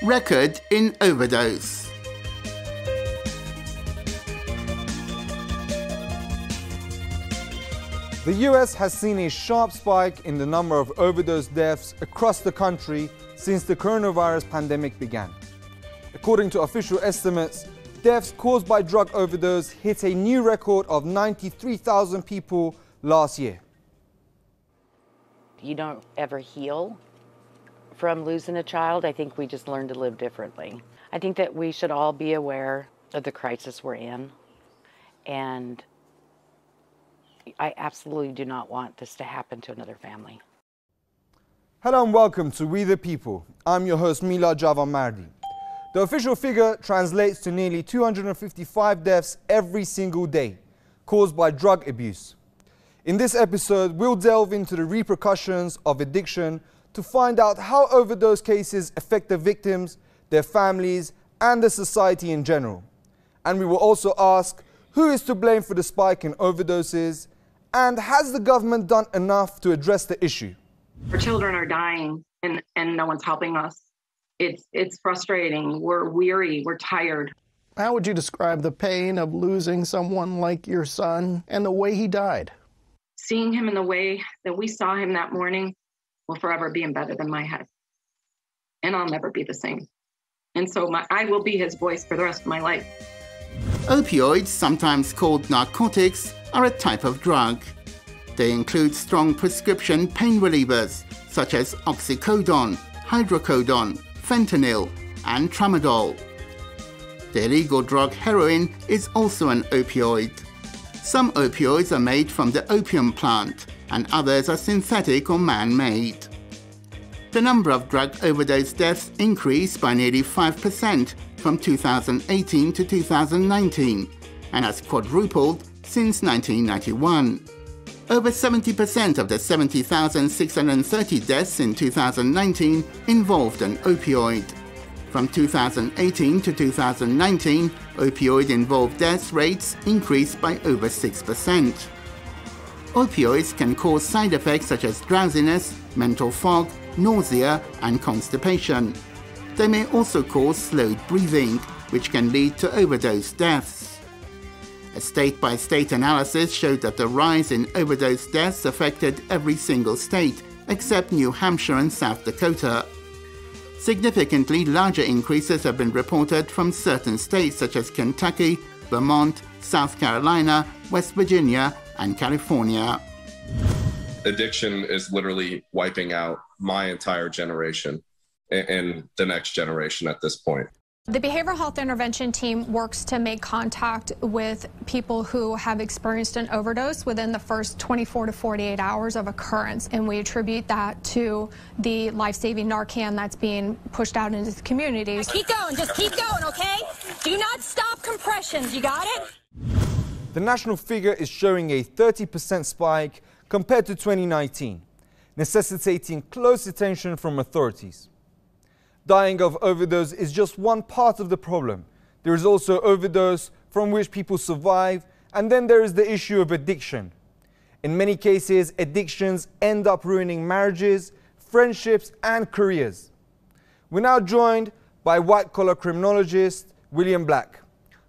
record in overdose. The US has seen a sharp spike in the number of overdose deaths across the country since the coronavirus pandemic began. According to official estimates, deaths caused by drug overdose hit a new record of 93,000 people last year. You don't ever heal from losing a child. I think we just learn to live differently. I think that we should all be aware of the crisis we're in, and I absolutely do not want this to happen to another family. Hello and welcome to We the People. I'm your host Mila Javamardi. The official figure translates to nearly 255 deaths every single day caused by drug abuse. In this episode, we'll delve into the repercussions of addiction to find out how overdose cases affect the victims, their families, and the society in general. And we will also ask, who is to blame for the spike in overdoses, and has the government done enough to address the issue? Our children are dying and no one's helping us. It's frustrating. We're weary. We're tired. How would you describe the pain of losing someone like your son and the way he died? Seeing him in the way that we saw him that morning will forever be embedded in my head. And I'll never be the same. And so I will be his voice for the rest of my life. Opioids, sometimes called narcotics, are a type of drug. They include strong prescription pain relievers such as oxycodone, hydrocodone, fentanyl, and tramadol. The illegal drug heroin is also an opioid. Some opioids are made from the opium plant, and others are synthetic or man-made. The number of drug overdose deaths increased by nearly 5% from 2018 to 2019, and has quadrupled since 1991. Over 70% of the 70,630 deaths in 2019 involved an opioid. From 2018 to 2019, opioid-involved death rates increased by over 6%. Opioids can cause side effects such as drowsiness, mental fog, nausea, and constipation. They may also cause slowed breathing, which can lead to overdose deaths. A state-by-state analysis showed that the rise in overdose deaths affected every single state, except New Hampshire and South Dakota. Significantly larger increases have been reported from certain states such as Kentucky, Vermont, South Carolina, West Virginia, and California. Addiction is literally wiping out my entire generation and the next generation at this point. The behavioral health intervention team works to make contact with people who have experienced an overdose within the first 24 to 48 hours of occurrence, and we attribute that to the life-saving Narcan that's being pushed out into the communities. Keep going, just keep going, okay? Do not stop compressions, you got it? The national figure is showing a 30% spike compared to 2019, necessitating close attention from authorities. Dying of overdose is just one part of the problem. There is also overdose from which people survive, and then there is the issue of addiction. In many cases, addictions end up ruining marriages, friendships, and careers. We're now joined by white-collar criminologist William Black.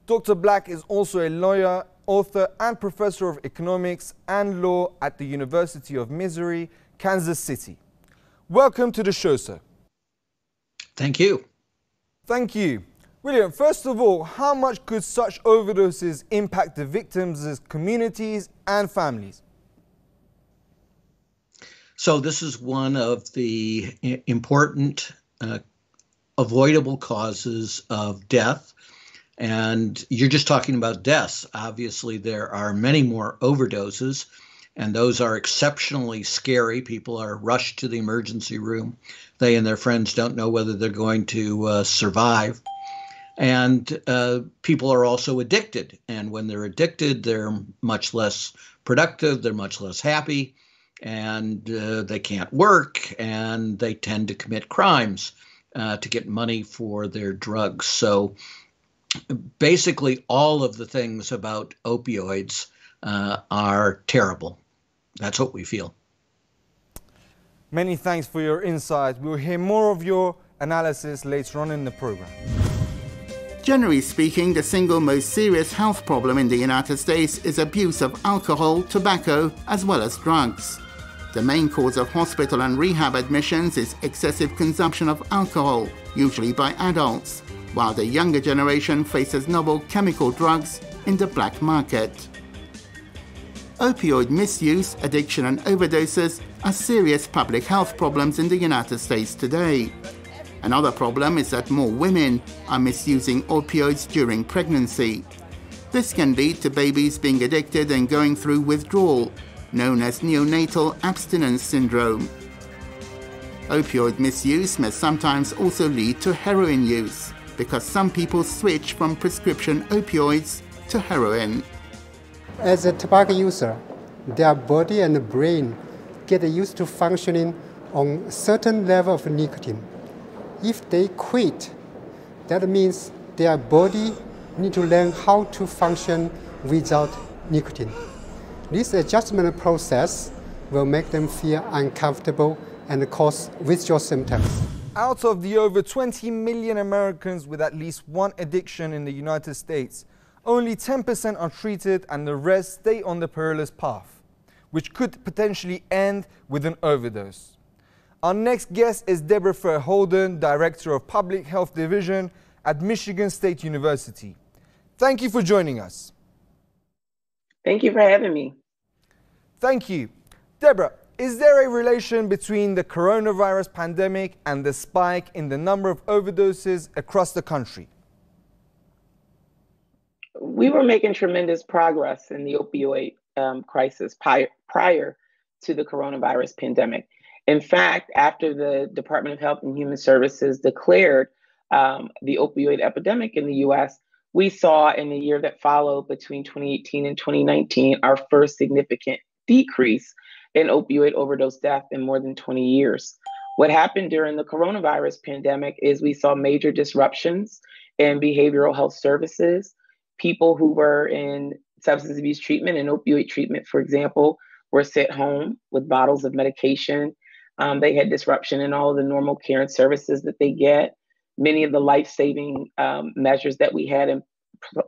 Dr. Black is also a lawyer, author, and professor of economics and law at the University of Missouri, Kansas City. Welcome to the show, sir. Thank you. Thank you. William, first of all, how much could such overdoses impact the victims' communities and families? So this is one of the important avoidable causes of death. And you're just talking about deaths. Obviously, there are many more overdoses, and those are exceptionally scary. People are rushed to the emergency room. They and their friends don't know whether they're going to survive. And people are also addicted. And when they're addicted, they're much less productive, they're much less happy, and they can't work, and they tend to commit crimes to get money for their drugs. So basically, all of the things about opioids are terrible. That's what we feel. Many thanks for your insight. We'll hear more of your analysis later on in the program. Generally speaking, the single most serious health problem in the United States is abuse of alcohol, tobacco, as well as drugs. The main cause of hospital and rehab admissions is excessive consumption of alcohol, usually by adults, while the younger generation faces novel chemical drugs in the black market. Opioid misuse, addiction and overdoses are serious public health problems in the United States today. Another problem is that more women are misusing opioids during pregnancy. This can lead to babies being addicted and going through withdrawal, known as neonatal abstinence syndrome. Opioid misuse may sometimes also lead to heroin use, because some people switch from prescription opioids to heroin. As a tobacco user, their body and brain get used to functioning on a certain level of nicotine. If they quit, that means their body need to learn how to function without nicotine. This adjustment process will make them feel uncomfortable and cause withdrawal symptoms. Out of the over 20 million Americans with at least one addiction in the United States, only 10% are treated and the rest stay on the perilous path, which could potentially end with an overdose. Our next guest is Deborah Holden, Director of Public Health Division at Michigan State University. Thank you for joining us. Thank you for having me. Thank you. Deborah, is there a relation between the coronavirus pandemic and the spike in the number of overdoses across the country? We were making tremendous progress in the opioid crisis prior to the coronavirus pandemic. In fact, after the Department of Health and Human Services declared the opioid epidemic in the U.S., we saw in the year that followed between 2018 and 2019 our first significant decrease in opioid overdose death in more than 20 years. What happened during the coronavirus pandemic is we saw major disruptions in behavioral health services. People who were in substance abuse treatment and opioid treatment, for example, were sent home with bottles of medication. They had disruption in all of the normal care and services that they get. Many of the life-saving measures that we had in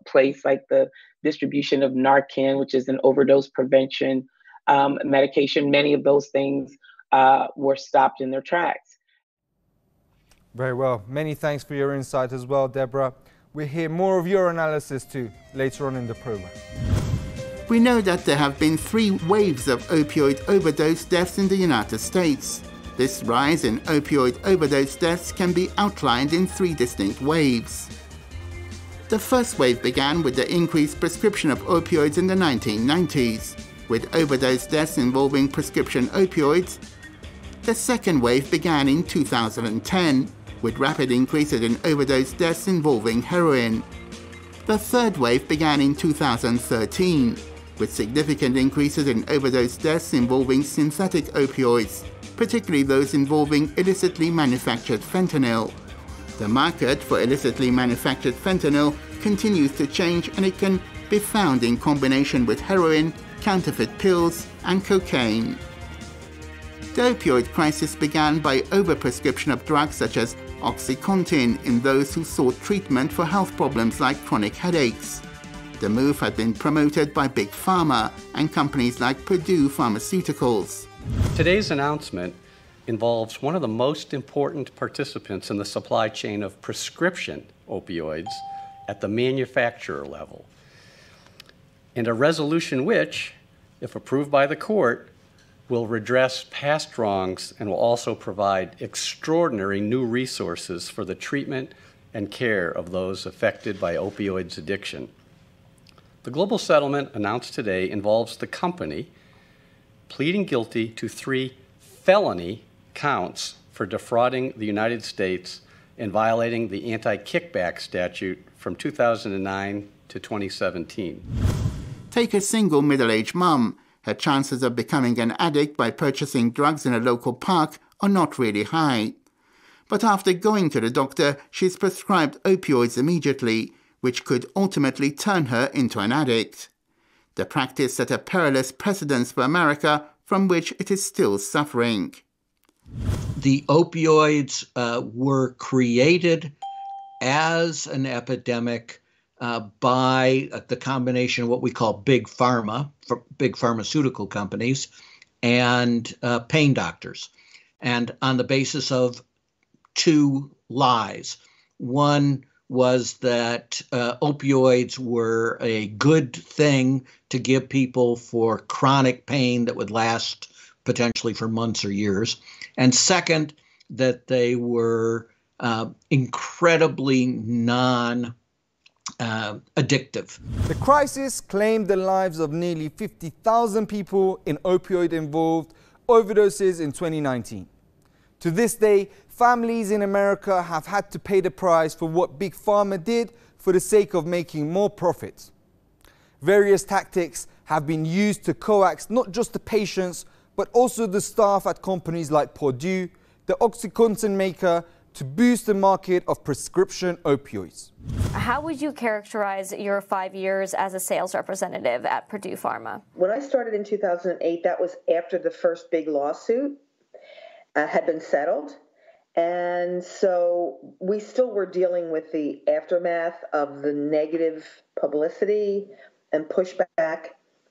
place, like the distribution of Narcan, which is an overdose prevention medication, many of those things were stopped in their tracks. Very well. Many thanks for your insight as well, Deborah. We'll hear more of your analysis too later on in the program. We know that there have been 3 waves of opioid overdose deaths in the United States. This rise in opioid overdose deaths can be outlined in 3 distinct waves. The first wave began with the increased prescription of opioids in the 1990s, with overdose deaths involving prescription opioids. The second wave began in 2010, with rapid increases in overdose deaths involving heroin. The third wave began in 2013, with significant increases in overdose deaths involving synthetic opioids, particularly those involving illicitly manufactured fentanyl. The market for illicitly manufactured fentanyl continues to change, and it can be found in combination with heroin, counterfeit pills, and cocaine. The opioid crisis began by overprescription of drugs such as OxyContin in those who sought treatment for health problems like chronic headaches. The move had been promoted by Big Pharma and companies like Purdue Pharmaceuticals. Today's announcement involves one of the most important participants in the supply chain of prescription opioids at the manufacturer level, and a resolution which, if approved by the court, will redress past wrongs and will also provide extraordinary new resources for the treatment and care of those affected by opioids addiction. The global settlement announced today involves the company pleading guilty to 3 felony counts for defrauding the United States and violating the anti-kickback statute from 2009 to 2017. Take a single middle-aged mum. Her chances of becoming an addict by purchasing drugs in a local park are not really high. But after going to the doctor, she's prescribed opioids immediately, which could ultimately turn her into an addict. The practice set a perilous precedent for America from which it is still suffering. the opioids were created as an epidemic by the combination of what we call big pharma, big pharmaceutical companies, and pain doctors, and on the basis of two lies. One was that opioids were a good thing to give people for chronic pain that would last potentially for months or years. And second, that they were incredibly non-addictive. The crisis claimed the lives of nearly 50,000 people in opioid-involved overdoses in 2019. To this day, families in America have had to pay the price for what Big Pharma did for the sake of making more profits. Various tactics have been used to coax not just the patients, but also the staff at companies like Purdue, the OxyContin maker, to boost the market of prescription opioids. How would you characterize your 5 years as a sales representative at Purdue Pharma? When I started in 2008, that was after the first big lawsuit had been settled. And so we still were dealing with the aftermath of the negative publicity and pushback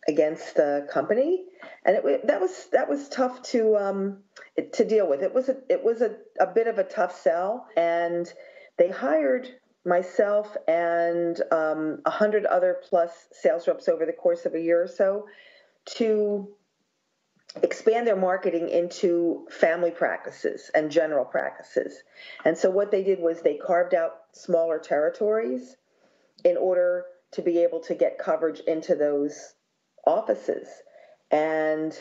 against the company, and that was tough to deal with. It was a bit of a tough sell, and they hired myself and 100 other plus sales reps over the course of a year or so to expand their marketing into family practices and general practices. And so what they did was they carved out smaller territories in order to be able to get coverage into those offices. And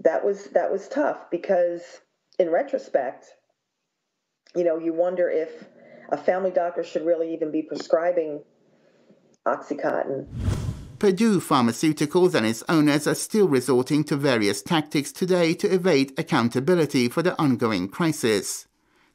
that was tough because in retrospect, you wonder if a family doctor should really even be prescribing OxyContin. Purdue Pharmaceuticals and its owners are still resorting to various tactics today to evade accountability for the ongoing crisis.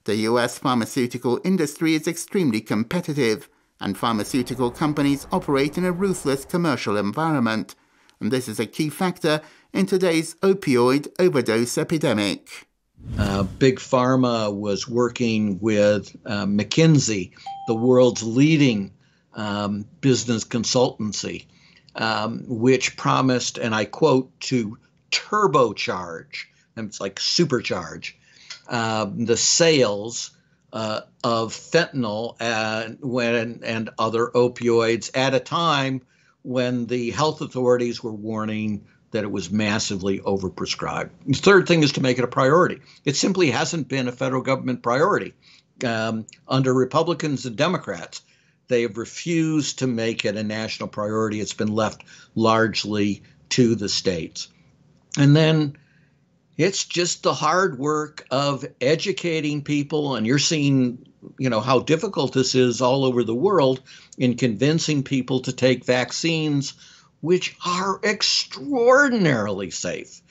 The U.S. pharmaceutical industry is extremely competitive, and pharmaceutical companies operate in a ruthless commercial environment, and this is a key factor in today's opioid overdose epidemic. Big Pharma was working with McKinsey, the world's leading business consultancy, which promised, and I quote, to turbocharge, and it's like supercharge, the sales of fentanyl and other opioids at a time when the health authorities were warning that it was massively overprescribed. The third thing is to make it a priority. It simply hasn't been a federal government priority. Under Republicans and Democrats, they have refused to make it a national priority. It's been left largely to the states. And then it's just the hard work of educating people, and you're seeing, how difficult this is all over the world in convincing people to take vaccines, which are extraordinarily safe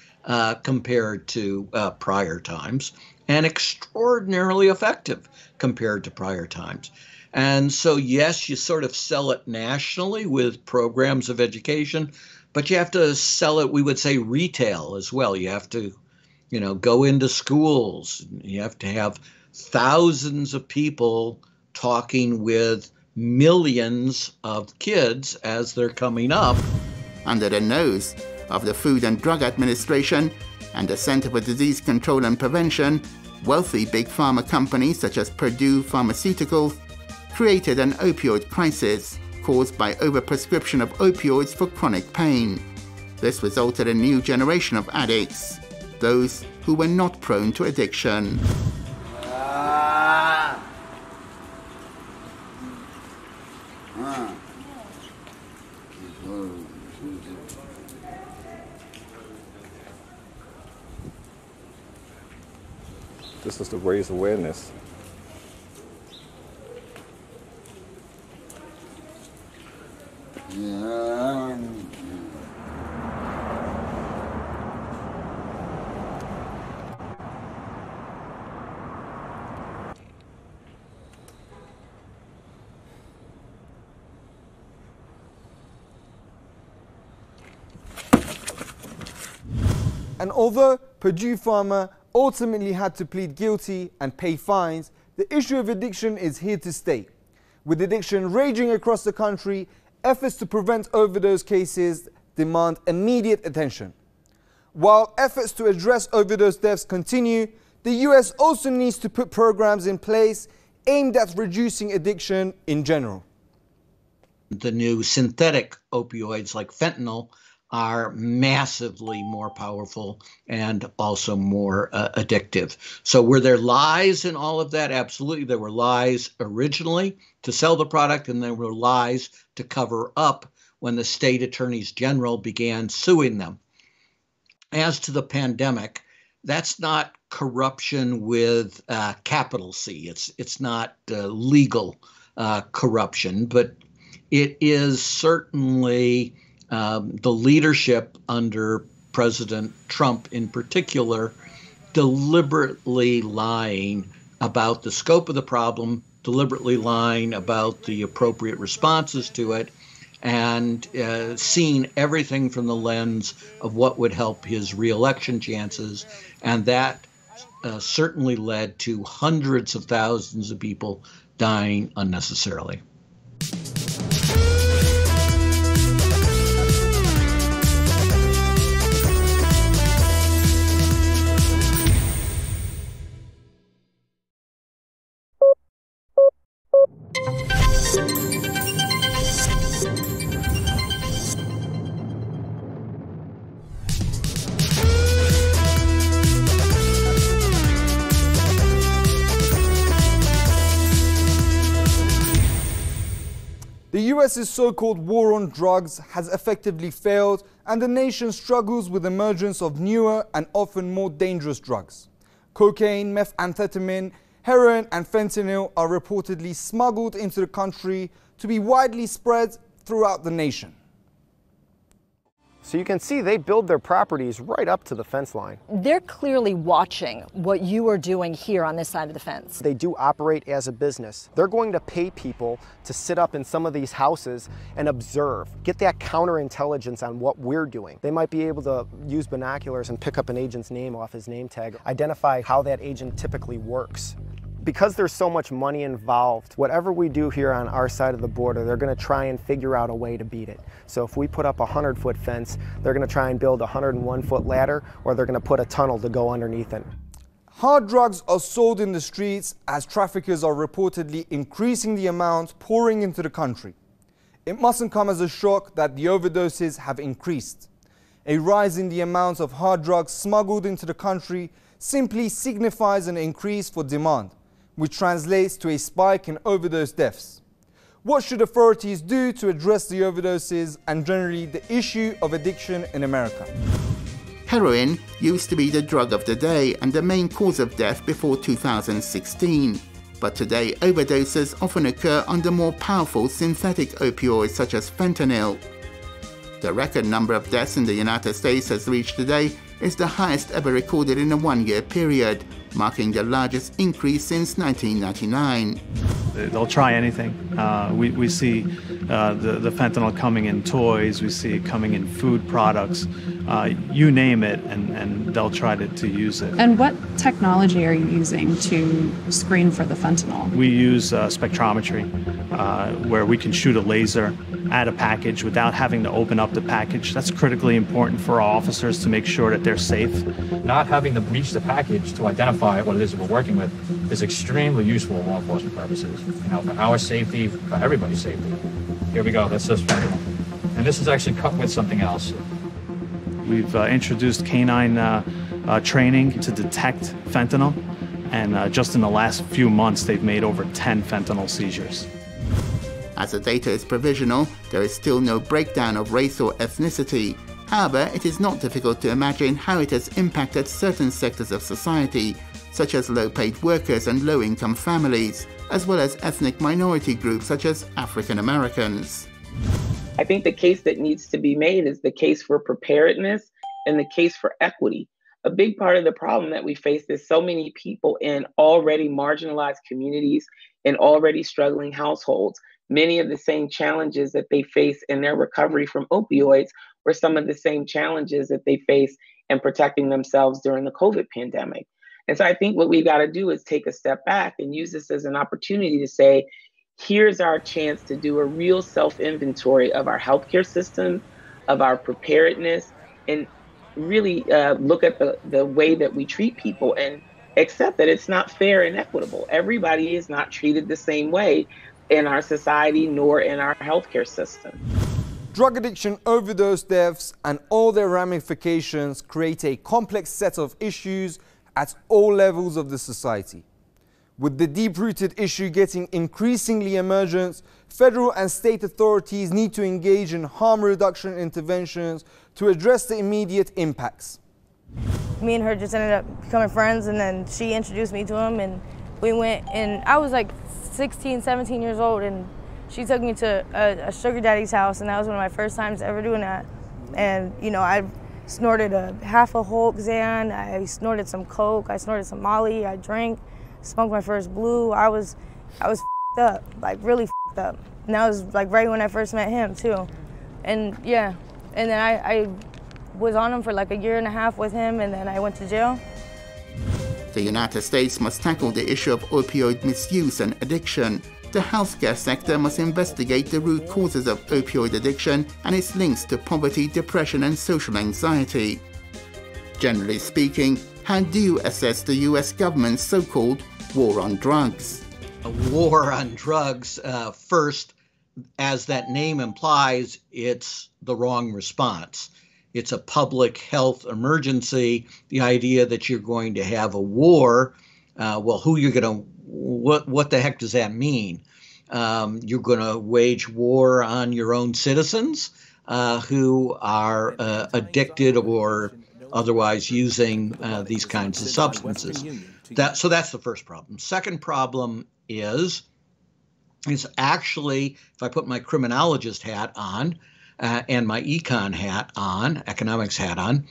compared to prior times, and extraordinarily effective compared to prior times. And so, yes, you sort of sell it nationally with programs of education, but you have to sell it, we would say, retail as well. You have to, go into schools. You have to have thousands of people talking with millions of kids as they're coming up. Under the nose of the Food and Drug Administration and the Center for Disease Control and Prevention, wealthy big pharma companies such as Purdue Pharmaceuticals created an opioid crisis caused by overprescription of opioids for chronic pain. This resulted in a new generation of addicts, those who were not prone to addiction. This is to raise awareness. And although Purdue Pharma ultimately had to plead guilty and pay fines, the issue of addiction is here to stay. With addiction raging across the country, efforts to prevent overdose cases demand immediate attention. While efforts to address overdose deaths continue, the US also needs to put programs in place aimed at reducing addiction in general. The new synthetic opioids like fentanyl are massively more powerful and also more addictive. So were there lies in all of that? Absolutely. There were lies originally to sell the product, and there were lies to cover up when the state attorneys general began suing them. As to the pandemic, that's not corruption with capital C. It's not legal corruption, but it is certainly the leadership under President Trump in particular deliberately lying about the scope of the problem, deliberately lying about the appropriate responses to it, and seeing everything from the lens of what would help his reelection chances. And that certainly led to hundreds of thousands of people dying unnecessarily. The US's so-called war on drugs has effectively failed, and the nation struggles with the emergence of newer and often more dangerous drugs. Cocaine, methamphetamine, heroin and fentanyl are reportedly smuggled into the country to be widely spread throughout the nation. So you can see they build their properties right up to the fence line. They're clearly watching what you are doing here on this side of the fence. They do operate as a business. They're going to pay people to sit up in some of these houses and observe, get that counterintelligence on what we're doing. They might be able to use binoculars and pick up an agent's name off his name tag, identify how that agent typically works. Because there's so much money involved, whatever we do here on our side of the border, they're going to try and figure out a way to beat it. So if we put up a 100-foot fence, they're going to try and build a 101-foot ladder, or they're going to put a tunnel to go underneath it. Hard drugs are sold in the streets as traffickers are reportedly increasing the amount pouring into the country. It mustn't come as a shock that the overdoses have increased. A rise in the amount of hard drugs smuggled into the country simply signifies an increase for demand, which translates to a spike in overdose deaths. What should authorities do to address the overdoses and generally the issue of addiction in America? Heroin used to be the drug of the day and the main cause of death before 2016. But today, overdoses often occur under more powerful synthetic opioids such as fentanyl. The record number of deaths in the United States has reached today is the highest ever recorded in a one-year period, marking the largest increase since 1999. They'll try anything. We see the fentanyl coming in toys, we see it coming in food products, you name it, and they'll try to use it. And what technology are you using to screen for the fentanyl? We use spectrometry, where we can shoot a laser at a package without having to open up the package. That's critically important for our officers to make sure that they're safe. Not having to reach the package to identify what it is that we're working with is extremely useful for law enforcement purposes. You know, for our safety, for everybody's safety. Here we go, that's this fentanyl. And this is actually cut with something else. We've introduced canine training to detect fentanyl, and just in the last few months, they've made over 10 fentanyl seizures. As the data is provisional, there is still no breakdown of race or ethnicity. However, it is not difficult to imagine how it has impacted certain sectors of society, such as low-paid workers and low-income families, as well as ethnic minority groups such as African Americans. I think the case that needs to be made is the case for preparedness and the case for equity. A big part of the problem that we face is so many people in already marginalized communities and already struggling households. Many of the same challenges that they face in their recovery from opioids were some of the same challenges that they face in protecting themselves during the COVID pandemic. And so I think what we've got to do is take a step back and use this as an opportunity to say, here's our chance to do a real self-inventory of our healthcare system, of our preparedness, and really look at the way that we treat people and accept that it's not fair and equitable. Everybody is not treated the same way in our society nor in our healthcare system. Drug addiction, overdose deaths, and all their ramifications create a complex set of issues at all levels of the society. With the deep-rooted issue getting increasingly emergent, federal and state authorities need to engage in harm reduction interventions to address the immediate impacts. Me and her just ended up becoming friends, and then she introduced me to him, and we went, and I was like 16, 17 years old, and she took me to a sugar daddy's house, and that was one of my first times ever doing that. And, you know, I snorted half a Hulk Xan, I snorted some Coke, I snorted some Molly, I drank, smoked my first blue. I was f***ed up, like really f***ed up. And that was like right when I first met him too. And yeah, and then I was on him for like 1.5 years with him, and then I went to jail. The United States must tackle the issue of opioid misuse and addiction. The healthcare sector must investigate the root causes of opioid addiction and its links to poverty, depression, and social anxiety. Generally speaking, how do you assess the US government's so-called war on drugs? A war on drugs, first, as that name implies, it's the wrong response. It's a public health emergency. The idea that you're going to have a war, well, who you're going to, what the heck does that mean? You're going to wage war on your own citizens who are addicted or otherwise using these kinds of substances. So that's the first problem. Second problem is actually, if I put my criminologist hat on and my econ hat on, economics hat on,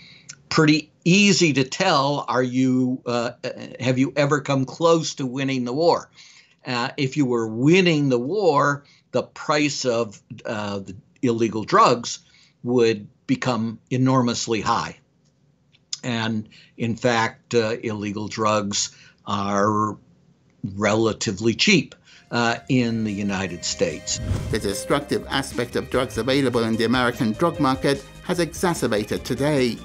pretty easy to tell, have you ever come close to winning the war? If you were winning the war, the price of the illegal drugs would become enormously high. And in fact, illegal drugs are relatively cheap in the United States. The destructive aspect of drugs available in the American drug market has exacerbated today.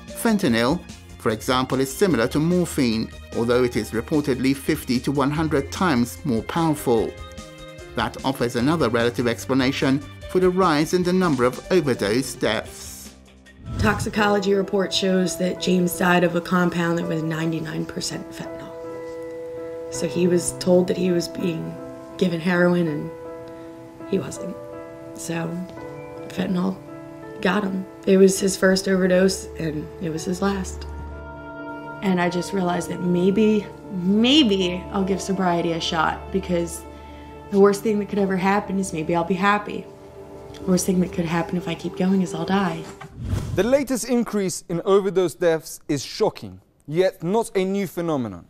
Fentanyl, for example, is similar to morphine, although it is reportedly 50 to 100 times more powerful. That offers another relative explanation for the rise in the number of overdose deaths. Toxicology report shows that James died of a compound that was 99% fentanyl. So he was told that he was being given heroin, and he wasn't. So fentanyl got him. It was his first overdose, and it was his last. And I just realized that maybe I'll give sobriety a shot, because the worst thing that could ever happen is maybe I'll be happy. The worst thing that could happen if I keep going is I'll die. The latest increase in overdose deaths is shocking, yet not a new phenomenon.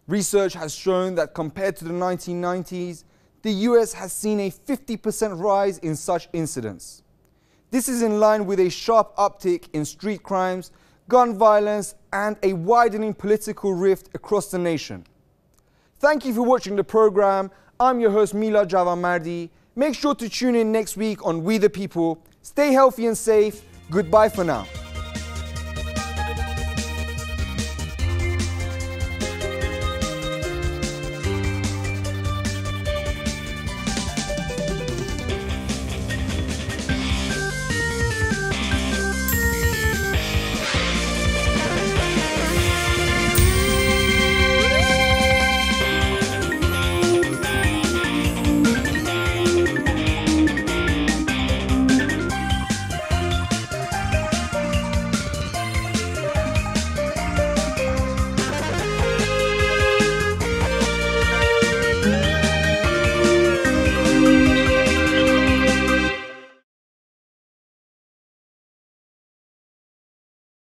Research has shown that compared to the 1990s, the US has seen a 50% rise in such incidents. This is in line with a sharp uptick in street crimes, gun violence, and a widening political rift across the nation. Thank you for watching the program. I'm your host, Mila Javamardi. Make sure to tune in next week on We the People. Stay healthy and safe. Goodbye for now.